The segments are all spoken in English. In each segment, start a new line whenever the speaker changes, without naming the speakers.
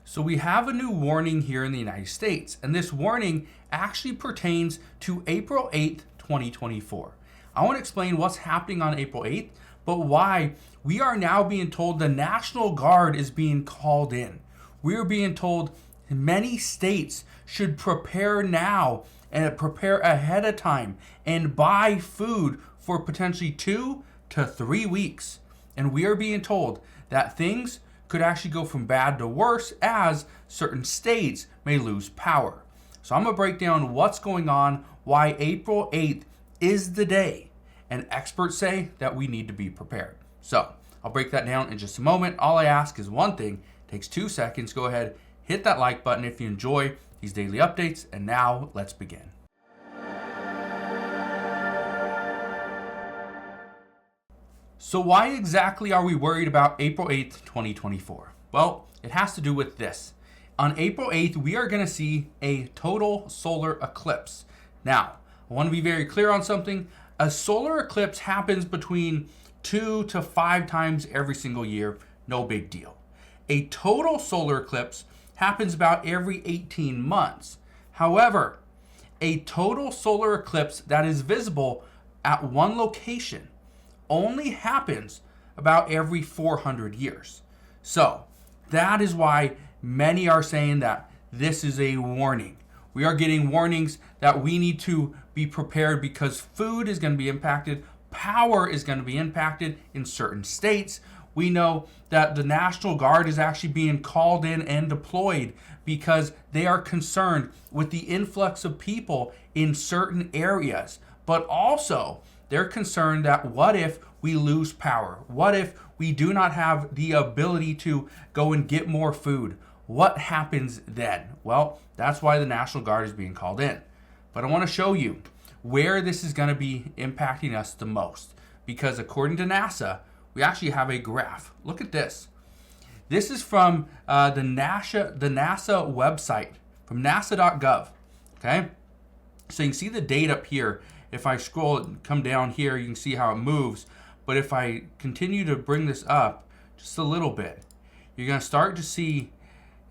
So we have a new warning here in the United States, and this warning actually pertains to April 8th, 2024. I want to explain what's happening on April 8th, but why we are now being told the National Guard is being called in. We are being told many states should prepare now and prepare ahead of time and buy food for potentially 2 to 3 weeks. And we are being told that things could actually go from bad to worse as certain states may lose power. So I'm going to break down what's going on, why April 8th is the day, and experts say that we need to be prepared. So I'll break that down in just a moment. All I ask is one thing. It takes 2 seconds. Go ahead, hit that like button if you enjoy these daily updates. And now let's begin. So why exactly are we worried about April 8th, 2024? Well, it has to do with this. On April 8th, we are going to see a total solar eclipse. Now, I want to be very clear on something. A solar eclipse happens between 2 to 5 times every single year. No big deal. A total solar eclipse happens about every 18 months. However, a total solar eclipse that is visible at one location only happens about every 400 years. So that is why many are saying that this is a warning. We are getting warnings that we need to be prepared because food is going to be impacted, power is going to be impacted in certain states. We know that the National Guard is actually being called in and deployed because they are concerned with the influx of people in certain areas. But also, they're concerned that what if we lose power? What if we do not have the ability to go and get more food? What happens then? Well, that's why the National Guard is being called in. But I want to show you where this is going to be impacting us the most. Because according to NASA, we actually have a graph. Look at this. This is from the NASA website, from nasa.gov. Okay? So you can see the date up here. If I scroll and come down here, you can see how it moves. But if I continue to bring this up just a little bit, you're going to start to see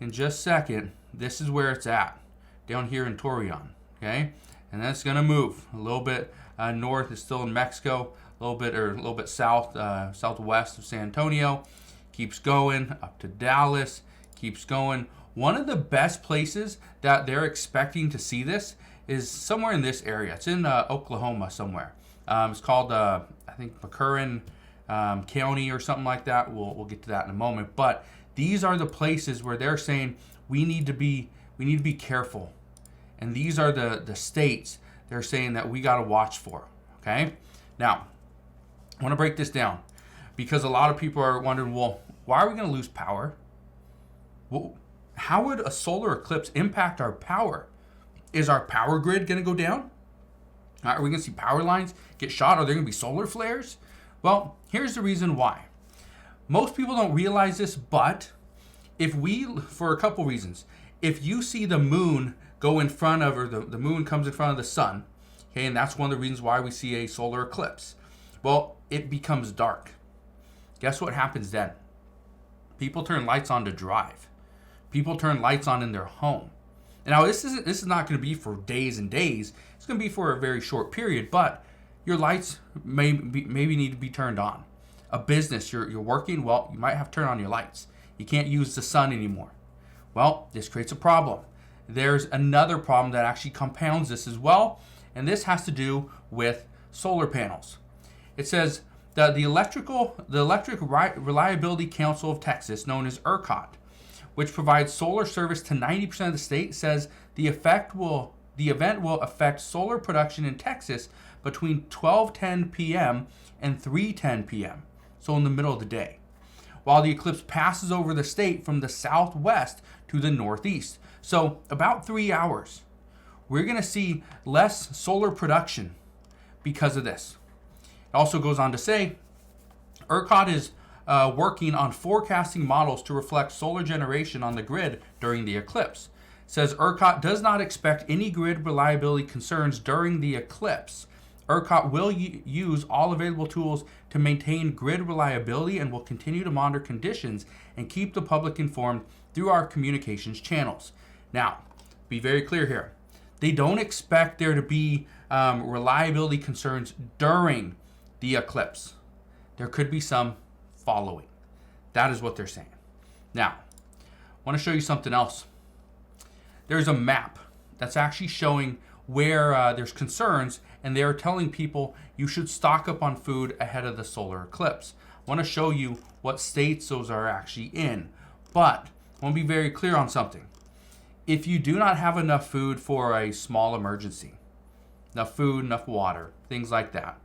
in just a second, this is where it's at, down here in Torreon. Okay? And then it's going to move a little bit north. It's still in Mexico, a little bit south, southwest of San Antonio. Keeps going up to Dallas, keeps going. One of the best places that they're expecting to see this is somewhere in this area. It's in Oklahoma somewhere. It's called, I think, McCurran County or something like that. We'll get to that in a moment. But these are the places where they're saying we need to be careful. And these are the states they're saying that we got to watch for. Okay? Now, I want to break this down because a lot of people are wondering, well, why are we going to lose power? Well, how would a solar eclipse impact our power? Is our power grid going to go down? Are we going to see power lines get shot? Are there going to be solar flares? Well, here's the reason why. Most people don't realize this, but for a couple reasons, if you see the moon go in front of, or the moon comes in front of the sun, okay, and that's one of the reasons why we see a solar eclipse. Well, it becomes dark. Guess what happens then? People turn lights on to drive. People turn lights on in their home. And now this is not going to be for days and days. It's going to be for a very short period, but your lights maybe need to be turned on. A business, you're working, well, you might have to turn on your lights. You can't use the sun anymore. Well, this creates a problem. There's another problem that actually compounds this as well, and this has to do with solar panels. It says that the Electric Reliability Council of Texas, known as ERCOT, which provides solar service to 90% of the state, says the event will affect solar production in Texas between 12:10 p.m. and 3:10 p.m., so in the middle of the day, while the eclipse passes over the state from the southwest to the northeast. So about 3 hours. We're going to see less solar production because of this. It also goes on to say, ERCOT is working on forecasting models to reflect solar generation on the grid during the eclipse. It says ERCOT does not expect any grid reliability concerns during the eclipse. ERCOT will use all available tools to maintain grid reliability and will continue to monitor conditions and keep the public informed through our communications channels. Now, be very clear here. They don't expect there to be reliability concerns during the eclipse. There could be some following. That is what they're saying. Now, I want to show you something else. There's a map that's actually showing where there's concerns, and they're telling people you should stock up on food ahead of the solar eclipse. I want to show you what states those are actually in. But I want to be very clear on something. If you do not have enough food for a small emergency, enough food, enough water, things like that,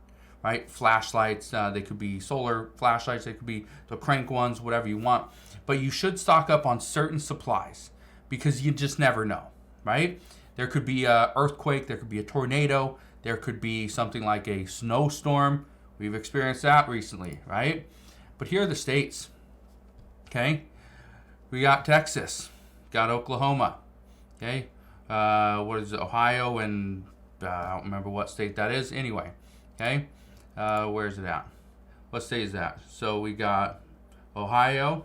right? Flashlights, they could be solar flashlights, they could be the crank ones, whatever you want. But you should stock up on certain supplies because you just never know, right? There could be an earthquake, there could be a tornado, there could be something like a snowstorm. We've experienced that recently, right? But here are the states, okay? We got Texas, got Oklahoma, okay? What is it, Ohio, and I don't remember what state that is. Anyway, okay? Where is it at? What state is that? So we got Ohio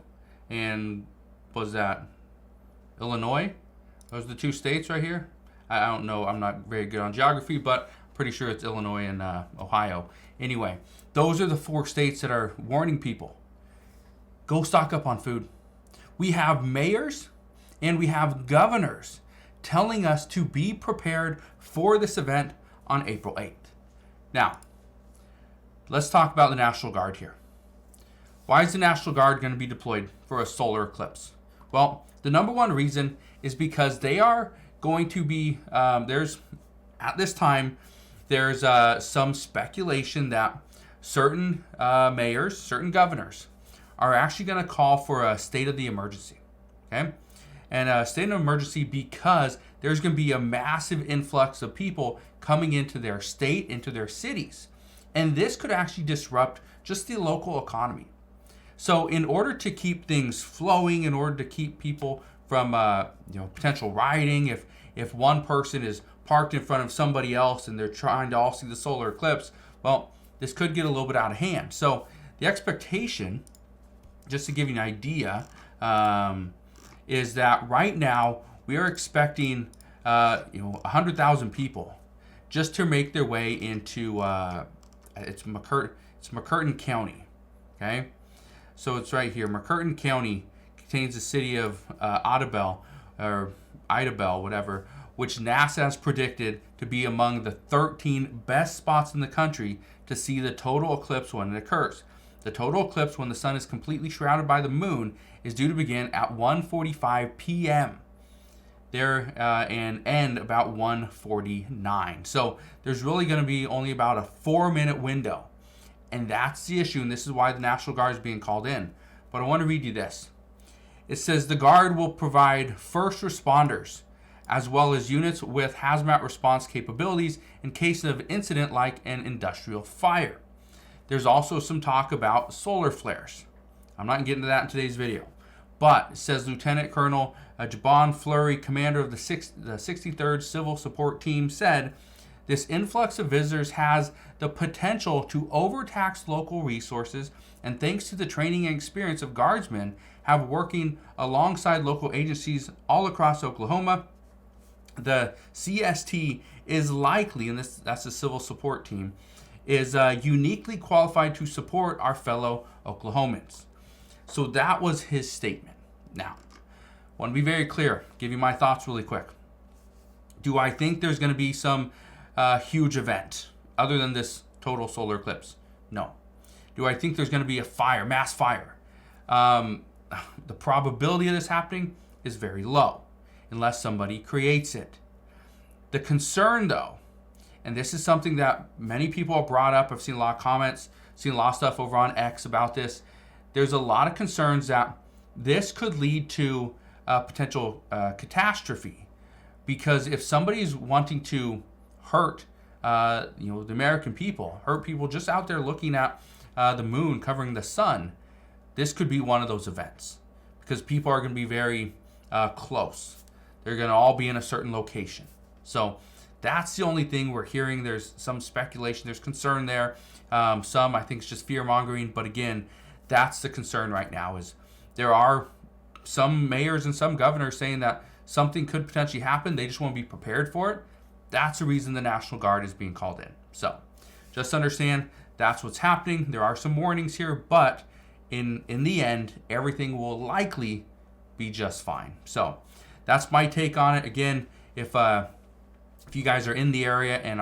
and what was that? Illinois? Those are the two states right here. I don't know. I'm not very good on geography, but pretty sure it's Illinois and Ohio. Anyway, those are the 4 states that are warning people. Go stock up on food. We have mayors and we have governors telling us to be prepared for this event on April 8th. Now, let's talk about the National Guard here. Why is the National Guard going to be deployed for a solar eclipse? Well, the number one reason is because they are going to be, at this time, there's some speculation that certain mayors, certain governors are actually going to call for a state of the emergency, okay? And a state of emergency because there's going to be a massive influx of people coming into their state, into their cities. And this could actually disrupt just the local economy. So in order to keep things flowing, in order to keep people from potential rioting, if one person is parked in front of somebody else and they're trying to all see the solar eclipse, well, this could get a little bit out of hand. So the expectation, just to give you an idea, is that right now we are expecting 100,000 people just to make their way into it's McCurtain County, okay? So it's right here. McCurtain County contains the city of Idabel, whatever, which NASA has predicted to be among the 13 best spots in the country to see the total eclipse when it occurs. The total eclipse, when the sun is completely shrouded by the moon, is due to begin at 1:45 p.m. there and end about 1:49. So there's really going to be only about a 4-minute window. And that's the issue, and this is why the National Guard is being called in. But I want to read you this. It says the Guard will provide first responders as well as units with hazmat response capabilities in case of an incident like an industrial fire. There's also some talk about solar flares. I'm not getting to that in today's video. But it says Lieutenant Colonel Jabon Fleury, commander of the 63rd Civil Support Team, said, this influx of visitors has the potential to overtax local resources, and thanks to the training and experience of guardsmen have working alongside local agencies all across Oklahoma, the CST is likely, and that's the Civil Support Team, is uniquely qualified to support our fellow Oklahomans. So that was his statement. Now, I want to be very clear, give you my thoughts really quick. Do I think there's going to be some huge event other than this total solar eclipse? No. Do I think there's going to be a fire, mass fire? The probability of this happening is very low unless somebody creates it. The concern, though, and this is something that many people have brought up, I've seen a lot of comments, seen a lot of stuff over on X about this. There's a lot of concerns that this could lead to a potential catastrophe, because if somebody's wanting to hurt the American people, hurt people just out there looking at the moon covering the sun, this could be one of those events, because people are going to be very close. They're going to all be in a certain location. So That's the only thing we're hearing. There's some speculation, there's concern there. Some, I think, it's just fear mongering. But again, that's the concern right now. Is there are some mayors and some governors saying that something could potentially happen. They just want to be prepared for it. That's the reason the National Guard is being called in. So just understand that's what's happening. There are some warnings here, but in the end, everything will likely be just fine. So that's my take on it. Again, if you guys are in the area and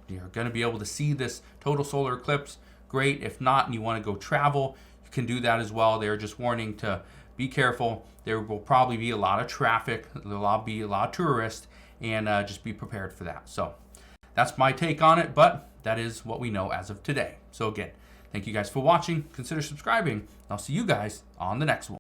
you're going to be able to see this total solar eclipse, great. If not, and you want to go travel, you can do that as well. They're just warning to be careful. There will probably be a lot of traffic. There'll be a lot of tourists, and just be prepared for that. So that's my take on it, but that is what we know as of today. So again, thank you guys for watching. Consider subscribing. I'll see you guys on the next one.